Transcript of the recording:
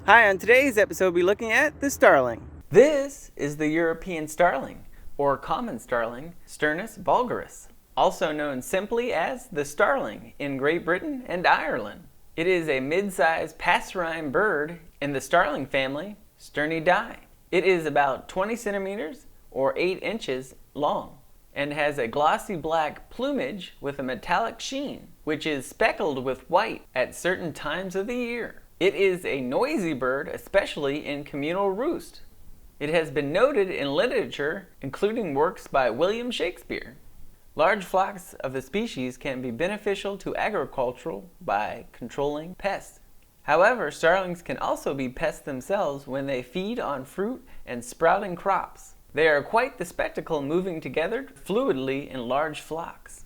Hi, on today's episode we'll be looking at the starling. This is the European starling, or common starling, Sturnus vulgaris, also known simply as the starling in Great Britain and Ireland. It is a mid-sized passerine bird in the starling family, Sternidae. It is about 20 centimeters or 8 inches long and has a glossy black plumage with a metallic sheen, which is speckled with white at certain times of the year. It is a noisy bird, especially in communal roost. It has been noted in literature, including works by William Shakespeare. Large flocks of the species can be beneficial to agriculture by controlling pests. However, starlings can also be pests themselves when they feed on fruit and sprouting crops. They are quite the spectacle, moving together fluidly in large flocks.